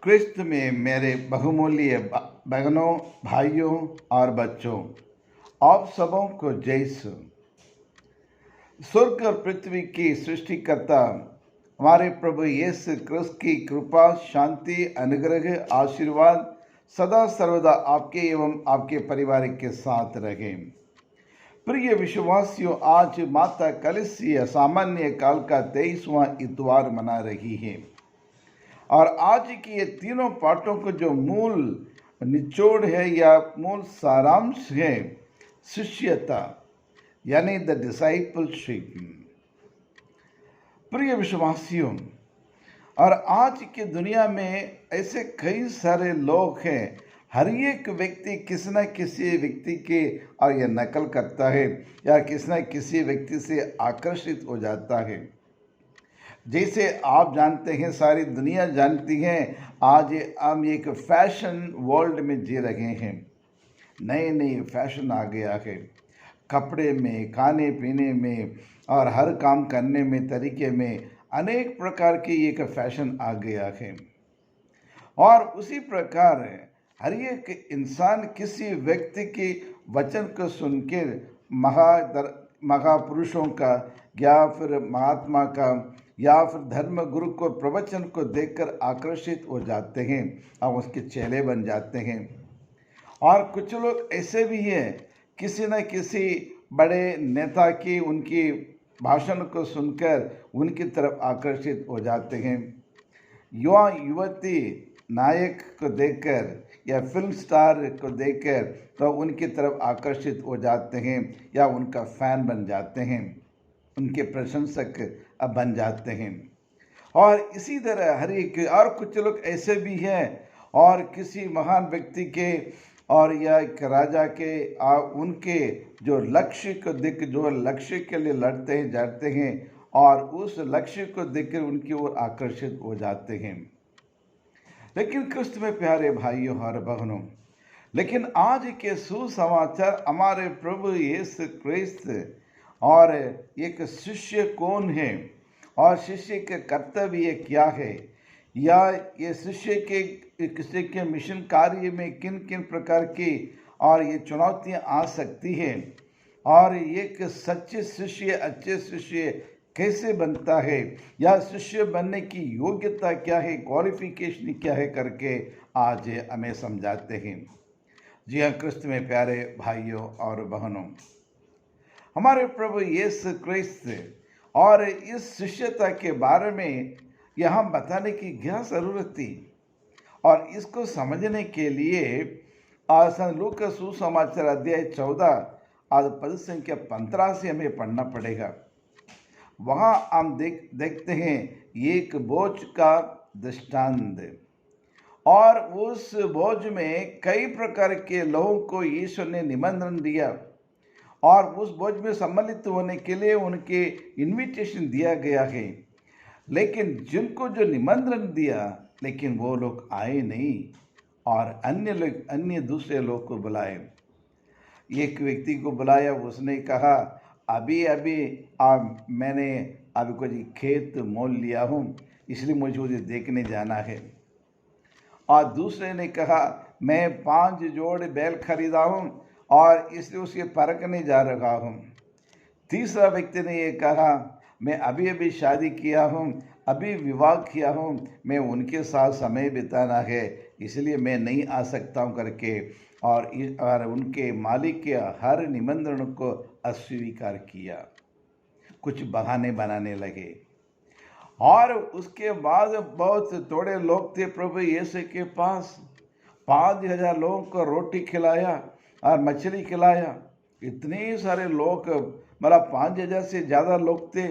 क्रिस्त में मेरे बहुमूल्य बहनों, भाइयों और बच्चों, आप सबों को जय सु। स्वर्ग और पृथ्वी की सृष्टिकर्ता हमारे प्रभु यीशु क्रिस्त की कृपा, शांति, अनुग्रह, आशीर्वाद सदा सर्वदा आपके एवं आपके परिवार के साथ रहे। प्रिय विश्वासियों, आज माता कलसीय सामान्य काल का 23वां इतवार मना रही है और आज की ये तीनों पाठों को जो मूल निचोड़ है या मूल सारांश है, शिष्यता यानी द डिसाइपलशिप। प्रिय विश्वासियों, और आज की दुनिया में ऐसे कई सारे लोग हैं, हर एक व्यक्ति किसी न किसी व्यक्ति के और यह नकल करता है या किसी न किसी व्यक्ति से आकर्षित हो जाता है। जैसे आप जानते हैं, सारी दुनिया जानती है, आज हम एक फैशन वर्ल्ड में जी रहे हैं। नए नए फैशन आ गया है, कपड़े में, खाने पीने में और हर काम करने में, तरीके में अनेक प्रकार की एक फैशन आ गया है। और उसी प्रकार हर एक इंसान किसी व्यक्ति के वचन को सुनकर महापुरुषों का या फिर महात्मा का या फिर धर्म गुरु को प्रवचन को देखकर आकर्षित हो जाते हैं और उसके चेले बन जाते हैं। और कुछ लोग ऐसे भी हैं, किसी न किसी बड़े नेता की उनकी भाषण को सुनकर उनकी तरफ आकर्षित हो जाते हैं। युवा युवती नायक को देखकर या फिल्म स्टार को देखकर तो उनकी तरफ आकर्षित हो जाते हैं या उनका फैन बन जाते हैं, उनके प्रशंसक बन जाते हैं। और इसी तरह हर एक और कुछ लोग ऐसे भी हैं, और किसी महान व्यक्ति के और या एक राजा के उनके जो लक्ष्य को देख, जो लक्ष्य के लिए लड़ते हैं जाते हैं और उस लक्ष्य को देखकर उनकी ओर आकर्षित हो जाते हैं। लेकिन क्रिस्त में प्यारे भाइयों और बहनों, लेकिन आज के सुसमाचार हमारे प्रभु यीशु क्रिस्त और एक शिष्य कौन है और शिष्य के कर्तव्य क्या है, या ये शिष्य के किसी के मिशन कार्य में किन किन प्रकार की और ये चुनौतियां आ सकती हैं, और एक सच्चे शिष्य, अच्छे शिष्य कैसे बनता है, या शिष्य बनने की योग्यता क्या है, क्वालिफिकेशन क्या है करके आज हमें समझाते हैं। जी हाँ, क्रिस्त में प्यारे भाइयों और बहनों, हमारे प्रभु यीशु क्रिस्त और इस शिष्यता के बारे में यहाँ बताने की क्या ज़रूरत थी, और इसको समझने के लिए लूका सुसमाचार अध्याय 14 और पद संख्या 15 से हमें पढ़ना पड़ेगा। वहाँ हम देखते हैं एक बोझ का दृष्टांत, और उस बोझ में कई प्रकार के लोगों को ईश्वर ने निमंत्रण दिया और उस बोझ में सम्मिलित होने के लिए उनके इनविटेशन दिया गया है। लेकिन जिनको जो निमंत्रण दिया, लेकिन वो लोग आए नहीं और अन्य दूसरे लोग को बुलाए। एक व्यक्ति को बुलाया, उसने कहा अभी मैंने अभी कुछ खेत मोल लिया हूँ, इसलिए मुझे देखने जाना है। और दूसरे ने कहा मैं 5 जोड़ बैल खरीदा हूँ और इसलिए उसके परखने जा रहा हूँ। तीसरा व्यक्ति ने ये कहा मैं अभी शादी किया हूँ, अभी विवाह किया हूँ, मैं उनके साथ समय बिताना है, इसलिए मैं नहीं आ सकता हूँ करके और उनके मालिक के हर निमंत्रण को अस्वीकार किया, कुछ बहाने बनाने लगे। और उसके बाद बहुत थोड़े लोग थे प्रभु यीशु के पास, 5000 लोगों को रोटी खिलाया और मछली खिलाया। इतने सारे लोग, मतलब 5000 से ज़्यादा लोग थे,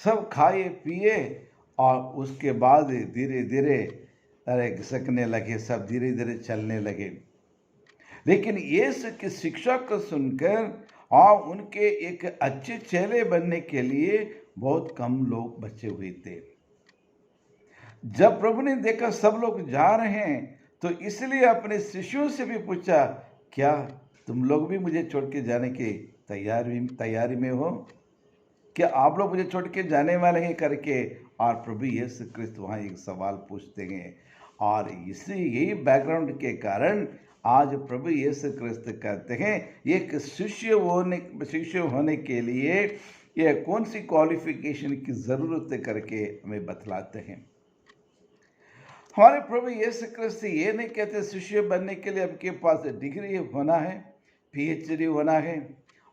सब खाए पिए और उसके बाद धीरे धीरे घिसकने लगे, सब धीरे धीरे चलने लगे। लेकिन यीशु की शिक्षा को सुनकर और उनके एक अच्छे चेले बनने के लिए बहुत कम लोग बचे हुए थे। जब प्रभु ने देखा सब लोग जा रहे हैं, तो इसलिए अपने शिष्यों से भी पूछा, क्या तुम लोग भी मुझे छोड़ के जाने की तैयारी में हो? क्या आप लोग मुझे छोड़ के जाने वाले हैं करके। और प्रभु यीशु क्रिस्त वहाँ एक सवाल पूछते हैं, और इसी यही बैकग्राउंड के कारण आज प्रभु यीशु क्रिस्त कहते हैं एक शिष्य होने के लिए ये कौन सी क्वालिफिकेशन की ज़रूरत है करके हमें बतलाते हैं। हमारे प्रभु यीशु क्रिस्त ये नहीं कहते शिष्य बनने के लिए आपके पास डिग्री होना है, पीएचडी होना है,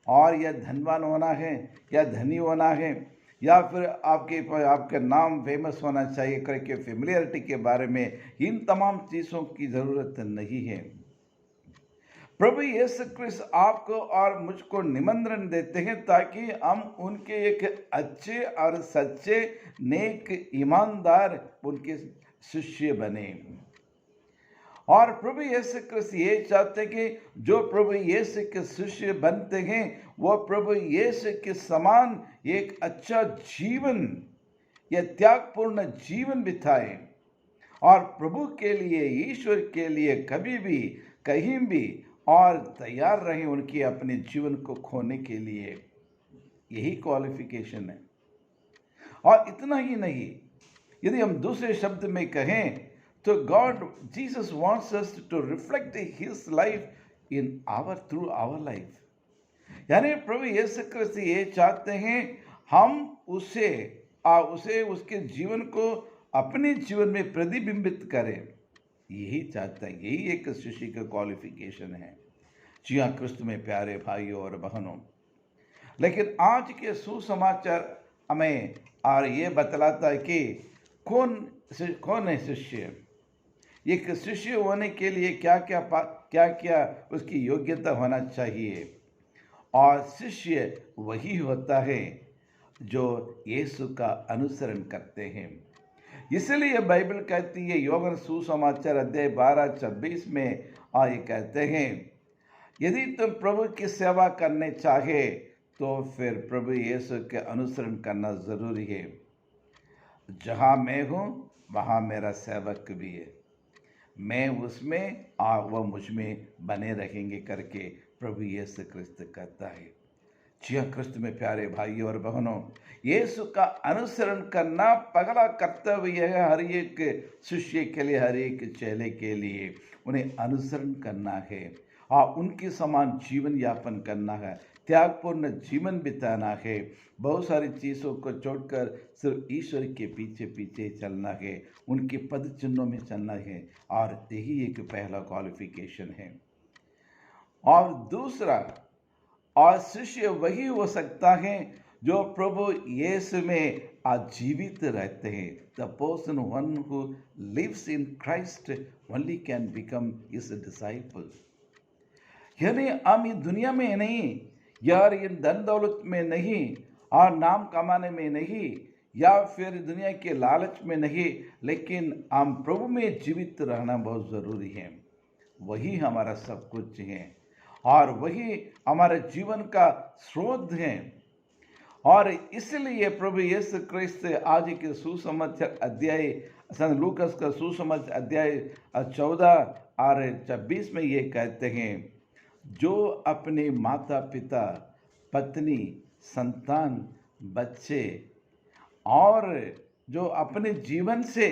और या धनवान होना है, या धनी होना है, या फिर आपका नाम फेमस होना चाहिए करके फेमिलियरिटी के बारे में इन तमाम चीज़ों की ज़रूरत नहीं है। प्रभु यीशु क्रिस्त आपको और मुझको निमंत्रण देते हैं ताकि हम उनके एक अच्छे और सच्चे नेक ईमानदार उनके शिष्य बने। और प्रभु यीशु क्रिस्त ये चाहते हैं कि जो प्रभु यीशु के शिष्य बनते हैं वो प्रभु यीशु के समान एक अच्छा जीवन या त्यागपूर्ण जीवन बिताए और प्रभु के लिए, ईश्वर के लिए कभी भी कहीं भी और तैयार रहे उनके अपने जीवन को खोने के लिए। यही क्वालिफिकेशन है। और इतना ही नहीं, यदि हम दूसरे शब्द में कहें तो God Jesus wants us to reflect his life in through our life. यानी प्रभु यीशु क्रिस्त ये चाहते हैं हम उसे उसके जीवन को अपने जीवन में प्रतिबिंबित करें। यही चाहता है, यही एक शिष्य का क्वालिफिकेशन है। जी हाँ क्रिस्त में प्यारे भाइयों और बहनों, लेकिन आज के सुसमाचार हमें और ये बतलाता है कि कौन है शिष्य। एक शिष्य होने के लिए क्या क्या उसकी योग्यता होना चाहिए। और शिष्य वही होता है जो यीशु का अनुसरण करते हैं। इसलिए बाइबल कहती है यूहन्ना सुसमाचार अध्याय 12:26 में ये कहते हैं यदि तुम प्रभु की सेवा करने चाहे तो फिर प्रभु यीशु के अनुसरण करना जरूरी है। जहाँ मैं हूँ वहाँ मेरा सेवक भी है, मैं उसमें और वह मुझ में बने रहेंगे करके प्रभु यीशु क्रिस्त कहता है। जी हाँ क्रिस्त में प्यारे भाइयों और बहनों, यीशु का अनुसरण करना पहला कर्तव्य है हर एक शिष्य के लिए, हर एक चेले के लिए। उन्हें अनुसरण करना है और उनके समान जीवन यापन करना है, त्यागपूर्ण जीवन बिताना है, बहुत सारी चीज़ों को छोड़कर सिर्फ ईश्वर के पीछे पीछे चलना है, उनके पद चिन्हों में चलना है। और यही एक पहला क्वालिफिकेशन है। और दूसरा, और शिष्य वही हो सकता है जो प्रभु यीशु में आजीवित रहते हैं। The person one who lives in Christ only can become his disciple. यानी हम इस दुनिया में नहीं, यार इन धन दौलत में नहीं, और नाम कमाने में नहीं, या फिर दुनिया के लालच में नहीं, लेकिन हम प्रभु में जीवित रहना बहुत ज़रूरी है। वही हमारा सब कुछ है और वही हमारे जीवन का स्रोत है। और इसलिए प्रभु यीशु क्रिस्त आज के सुसमाचार अध्याय संत लूकास का सुसमाचार अध्याय 14:26 में ये कहते हैं जो अपने माता पिता, पत्नी, संतान, बच्चे और जो अपने जीवन से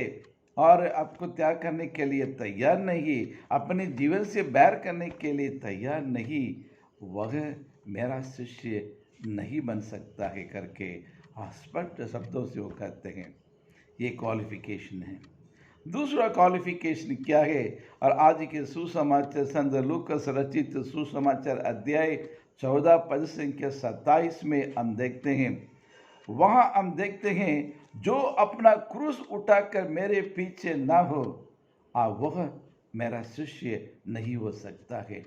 और आपको त्याग करने के लिए तैयार नहीं, अपने जीवन से बैर करने के लिए तैयार नहीं, वह मेरा शिष्य नहीं बन सकता है करके स्पष्ट शब्दों से वो कहते हैं। ये क्वालिफिकेशन है। दूसरा क्वालिफिकेशन क्या है? और आज के सुसमाचार संत लूकास रचित सुसमाचार अध्याय 14 पद संख्या 27 में हम देखते हैं, वहाँ हम देखते हैं जो अपना क्रूस उठाकर मेरे पीछे ना हो वह मेरा शिष्य नहीं हो सकता है।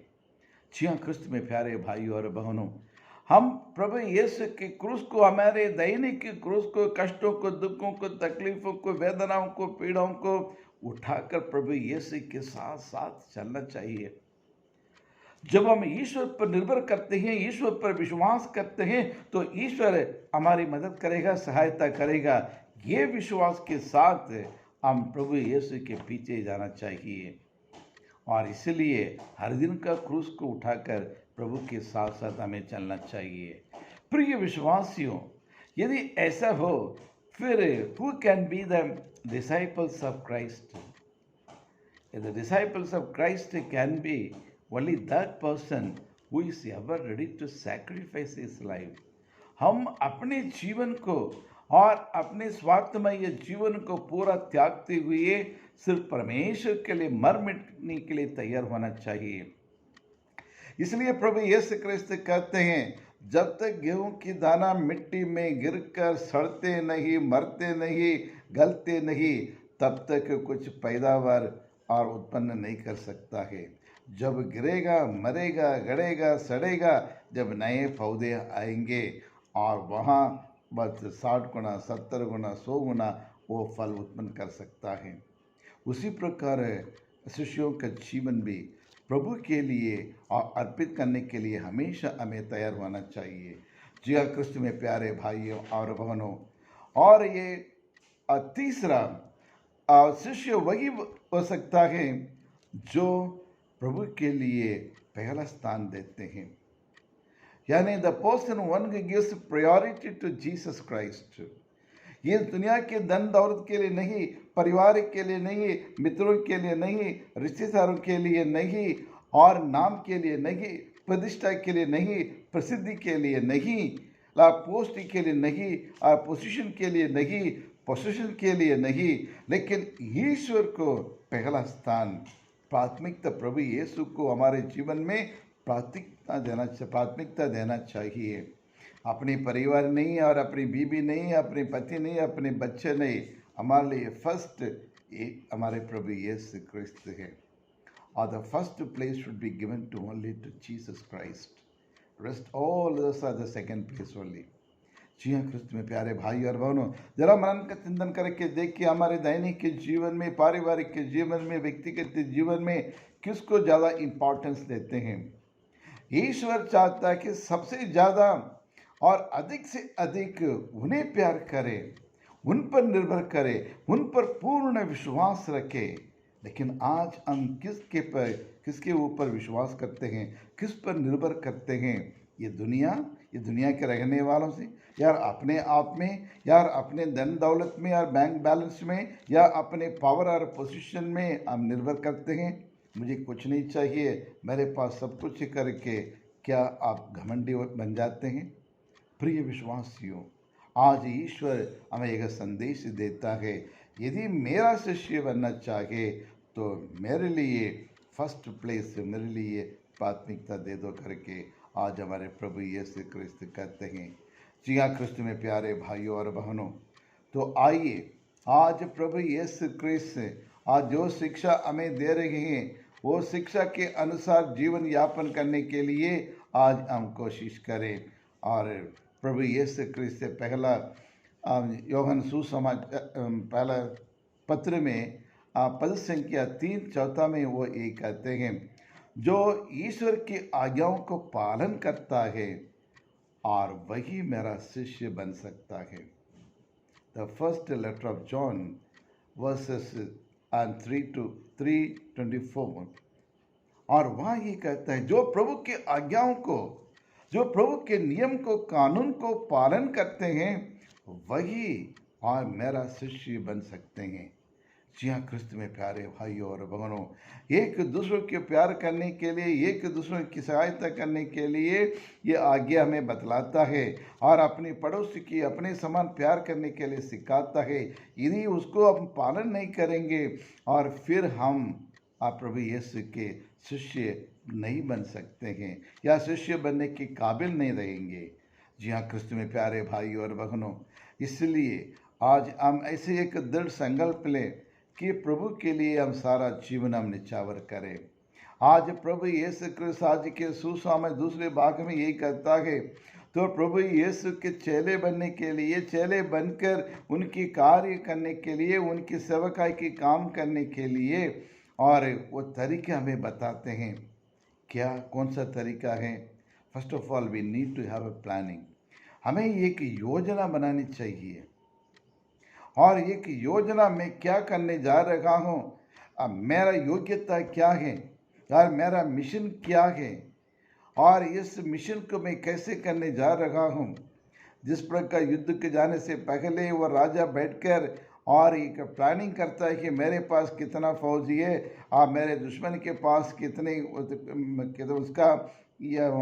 जी हाँ क्रिस्त में प्यारे भाइयों और बहनों, हम प्रभु यीशु के क्रूस को, हमारे दैनिक के क्रूस को, कष्टों को, दुखों को, तकलीफों को, वेदनाओं को, पीड़ाओं को उठाकर प्रभु यीशु के साथ साथ चलना चाहिए। जब हम ईश्वर पर निर्भर करते हैं, ईश्वर पर विश्वास करते हैं, तो ईश्वर हमारी मदद करेगा, सहायता करेगा। ये विश्वास के साथ हम प्रभु यीशु के पीछे जाना चाहिए और इसलिए हर दिन का क्रूस को उठाकर प्रभु के साथ साथ हमें चलना चाहिए। प्रिय विश्वासियों, यदि ऐसा हो फिर who can be the disciples of Christ? The disciples of Christ can be only that person who is ever ready to sacrifice his life. हम अपने जीवन को और अपने स्वार्थमय जीवन को पूरा त्यागते हुए सिर्फ परमेश्वर के लिए मर मिटने के लिए तैयार होना चाहिए। इसलिए प्रभु यीशु क्रिस्त कहते हैं, जब तक गेहूं की दाना मिट्टी में गिरकर सड़ते नहीं, मरते नहीं, गलते नहीं, तब तक कुछ पैदावार और उत्पन्न नहीं कर सकता है। जब गिरेगा, मरेगा, गड़ेगा, सड़ेगा, जब नए पौधे आएंगे और वहाँ बस 60 गुना, 70 गुना, 100 गुना वो फल उत्पन्न कर सकता है। उसी प्रकार शिष्यों का जीवन भी प्रभु के लिए और अर्पित करने के लिए हमेशा हमें तैयार होना चाहिए। जी हाँ क्रिस्त में प्यारे भाइयों और बहनों, और ये तीसरा शिष्य वही हो सकता है जो प्रभु के लिए पहला स्थान देते हैं, यानी the person one gives priority to Jesus Christ. ये दुनिया के धन दौलत के लिए नहीं, परिवार के लिए नहीं, मित्रों के लिए नहीं, रिश्तेदारों के लिए नहीं, और नाम के लिए नहीं, प्रतिष्ठा के लिए नहीं, प्रसिद्धि के लिए नहीं, पोस्ट के लिए नहीं, पोजीशन के लिए नहीं, पोजीशन के लिए नहीं, लेकिन ईश्वर को पहला स्थान, प्राथमिकता प्रभु यीशु को हमारे जीवन में प्राथमिकता देना चाहिए। अपने परिवार नहीं और अपनी बीवी नहीं, अपने पति नहीं, अपने बच्चे नहीं, हमारे लिए फर्स्ट हमारे प्रभु यीशु क्रिस्त है। और the first place should be given to only to Jesus Christ, rest all others are the second place only. जी हाँ क्रिस्त में प्यारे भाई और बहनों, जरा मनन का चिंतन करके देखिए हमारे दैनिक के जीवन में, पारिवारिक के जीवन में, व्यक्तिगत जीवन में किसको ज़्यादा इम्पोर्टेंस देते हैं। ईश्वर चाहता है कि सबसे ज़्यादा और अधिक से अधिक उन्हें प्यार करें, उन पर निर्भर करें, उन पर पूर्ण विश्वास रखें। लेकिन आज हम किसके ऊपर विश्वास करते हैं, किस पर निर्भर करते हैं? ये दुनिया के रहने वालों से, यार अपने आप में, यार अपने धन दौलत में, यार बैंक बैलेंस में, या अपने पावर और पोजीशन में हम निर्भर करते हैं। मुझे कुछ नहीं चाहिए, मेरे पास सब कुछ करके क्या आप घमंडी बन जाते हैं? प्रिय विश्वासियों, आज ईश्वर हमें एक संदेश देता है, यदि मेरा शिष्य बनना चाहे तो मेरे लिए फर्स्ट प्लेस, मेरे लिए प्राथमिकता दे दो करके आज हमारे प्रभु यीशु क्रिस्त कहते हैं। जी हाँ क्रिस्त में प्यारे भाइयों और बहनों, तो आइए आज प्रभु यीशु क्रिस्त आज जो शिक्षा हमें दे रहे हैं, वो शिक्षा के अनुसार जीवन यापन करने के लिए आज हम कोशिश करें। और प्रभु यीशु क्रिस्त से पहला यूहन्ना पहला पत्र में पद संख्या 3 में वो ये कहते हैं, जो ईश्वर की आज्ञाओं को पालन करता है और वही मेरा शिष्य बन सकता है। The first letter of John verses 3-3:24, और वहाँ ये कहता है, जो प्रभु के आज्ञाओं को, जो प्रभु के नियम को, कानून को पालन करते हैं, वही और मेरा शिष्य बन सकते हैं। जी हाँ क्रिस्त में प्यारे भाइयों और बहनों, एक दूसरों के प्यार करने के लिए, एक दूसरों की सहायता करने के लिए ये आज्ञा हमें बतलाता है और अपने पड़ोसी की अपने समान प्यार करने के लिए सिखाता है। यदि उसको हम पालन नहीं करेंगे और फिर हम प्रभु यीशु के शिष्य नहीं बन सकते हैं या शिष्य बनने के काबिल नहीं रहेंगे। जी हाँ क्रिस्त में प्यारे भाइयों और बहनों, इसलिए आज हम ऐसे एक दृढ़ संकल्प लें कि प्रभु के लिए हम सारा जीवन हम निछावर करें। आज प्रभु यीशु क्रिस्त आज के सुसमाचार में दूसरे भाग में यही कहता है, तो प्रभु यीशु के चेले बनने के लिए, चेले बनकर उनकी कार्य करने के लिए, उनकी सेवकाई की काम करने के लिए, और वो तरीके हमें बताते हैं। क्या कौन सा तरीका है? First of all we need to have a planning. हमें एक योजना बनानी चाहिए, और एक योजना में क्या करने जा रहा हूँ, अब मेरा योग्यता क्या है, यार मेरा मिशन क्या है, और इस मिशन को मैं कैसे करने जा रहा हूँ। जिस प्रकार युद्ध के जाने से पहले वो राजा बैठकर और एक प्लानिंग करता है कि मेरे पास कितना फौजी है और मेरे दुश्मन के पास कितने उसका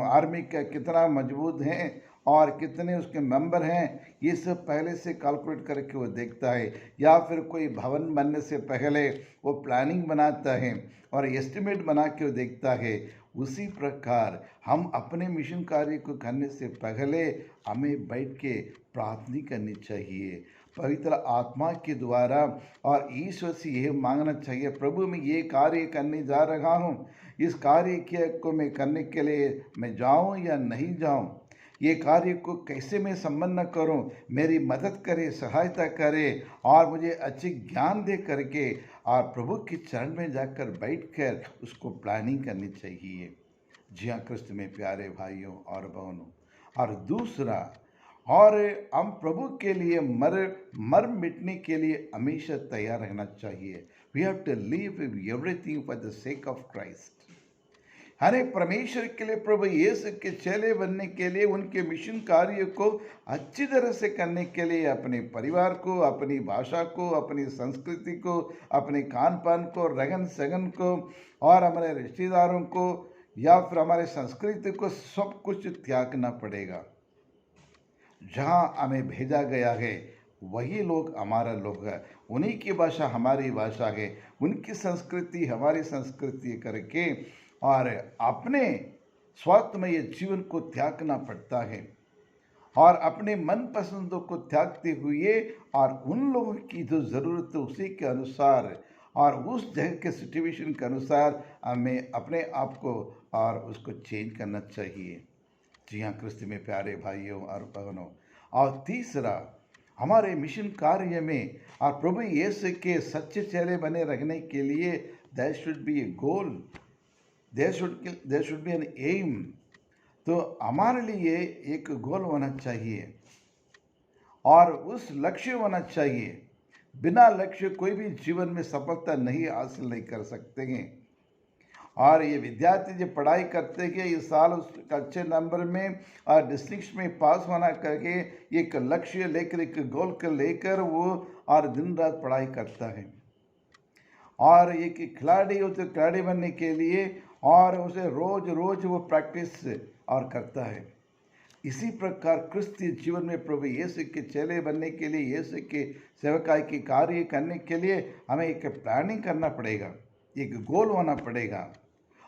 आर्मी का कितना मजबूत है और कितने उसके मेंबर हैं, ये सब पहले से कैलकुलेट करके वो देखता है। या फिर कोई भवन बनने से पहले वो प्लानिंग बनाता है और एस्टिमेट बना के वो देखता है। उसी प्रकार हम अपने मिशन कार्य को करने से पहले हमें बैठ के प्रार्थना करनी चाहिए पवित्र आत्मा के द्वारा, और ईश्वर से यह मांगना चाहिए, प्रभु मैं ये कार्य करने जा रहा हूँ, इस कार्य को मैं करने के लिए मैं जाऊँ या नहीं जाऊँ, ये कार्य को कैसे मैं संपन्न करूं, मेरी मदद करे, सहायता करे और मुझे अच्छे ज्ञान दे करके और प्रभु के चरण में जाकर बैठकर उसको प्लानिंग करनी चाहिए। जी हाँ कृष्ण में प्यारे भाइयों और बहनों। और दूसरा, और हम प्रभु के लिए मर मिटने के लिए हमेशा तैयार रहना चाहिए। We have to leave everything for the sake of Christ. हरे परमेश्वर के लिए, प्रभु यीशु के चेले बनने के लिए, उनके मिशन कार्य को अच्छी तरह से करने के लिए अपने परिवार को, अपनी भाषा को, अपनी संस्कृति को, अपने खान पान को, रहन सहन को और हमारे रिश्तेदारों को या फिर हमारे संस्कृति को सब कुछ त्यागना पड़ेगा। जहाँ हमें भेजा गया है वही लोग हमारा लोग है, उन्हीं की भाषा हमारी भाषा है, उनकी संस्कृति हमारी संस्कृति करके और अपने स्वार्थमय जीवन को त्यागना पड़ता है और अपने मन पसंदों को त्यागते हुए और उन लोगों की जो ज़रूरत है उसी के अनुसार और उस जगह के सिचुएशन के अनुसार हमें अपने आप को और उसको चेंज करना चाहिए। जी हाँ कृष्ण में प्यारे भाइयों और बहनों। और तीसरा, हमारे मिशन कार्य में और प्रभु यीशु के सच्चे चेले बने रहने के लिए there should be a goal, there should be an aim. तो हमारे लिए एक गोल होना चाहिए और उस लक्ष्य होना चाहिए। बिना लक्ष्य कोई भी जीवन में सफलता नहीं हासिल नहीं कर सकते हैं। और ये विद्यार्थी जो पढ़ाई करते हैं इस साल उस अच्छे नंबर में और डिस्ट्रिक्ट में पास होना करके एक लक्ष्य लेकर, एक गोल को लेकर वो और दिन रात पढ़ाई करता है। और एक खिलाड़ी उसे खिलाड़ी बनने के लिए और उसे रोज रोज वो प्रैक्टिस और करता है। इसी प्रकार क्रिस्तीय जीवन में प्रभु यीशु के चेले बनने के लिए, यीशु के सेवकाई के कार्य करने के लिए हमें एक प्लानिंग करना पड़ेगा, एक गोल होना पड़ेगा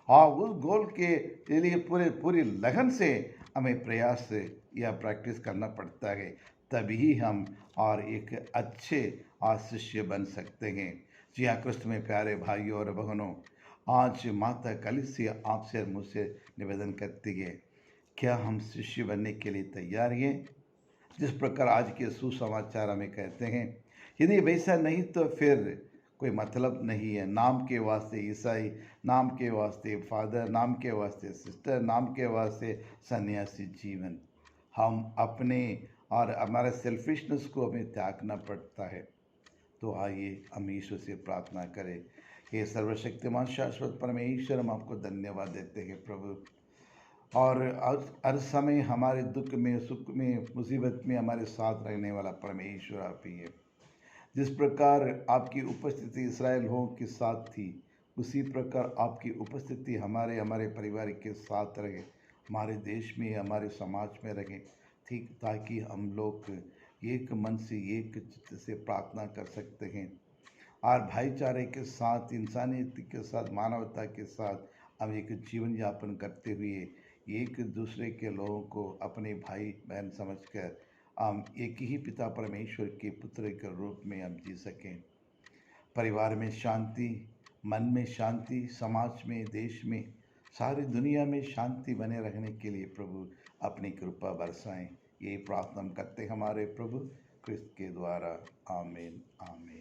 और उस गोल के लिए पूरी लगन से हमें प्रयास या प्रैक्टिस करना पड़ता है, तभी हम और एक अच्छे और शिष्य बन सकते हैं। जी हाँ कृष्ण में प्यारे भाइयों और बहनों, आज माता कलीसिया आपसे और मुझसे निवेदन करती है, क्या हम शिष्य बनने के लिए तैयार हैं? जिस प्रकार आज के सुसमाचार हमें कहते हैं, यदि वैसा नहीं तो फिर कोई मतलब नहीं है। नाम के वास्ते ईसाई, नाम के वास्ते फादर, नाम के वास्ते सिस्टर, नाम के वास्ते सन्यासी जीवन, हम अपने और हमारे सेल्फिशनेस को हमें त्यागना पड़ता है। तो आइए हम ईश्वर से प्रार्थना करें। हे सर्वशक्तिमान शाश्वत परमेश्वर, हम आपको धन्यवाद देते हैं प्रभु, और हर समय हमारे दुख में, सुख में, मुसीबत में हमारे साथ रहने वाला परमेश्वर आप ही है। जिस प्रकार आपकी उपस्थिति इसराइल लोगों के साथ थी, उसी प्रकार आपकी उपस्थिति हमारे परिवार के साथ रहे, हमारे देश में, हमारे समाज में रहे, ठीक, ताकि हम लोग एक मन से, एक चित्त से प्रार्थना कर सकते हैं और भाईचारे के साथ, इंसानियत के साथ, मानवता के साथ हम एक जीवन यापन करते हुए एक दूसरे के लोगों को अपने भाई बहन समझकर हम एक ही पिता परमेश्वर के पुत्र के रूप में हम जी सकें। परिवार में शांति, मन में शांति, समाज में, देश में, सारी दुनिया में शांति बने रहने के लिए प्रभु अपनी कृपा बरसाएं। यही प्रार्थना करते हमारे प्रभु क्रिस्त के द्वारा। आमीन आमीन।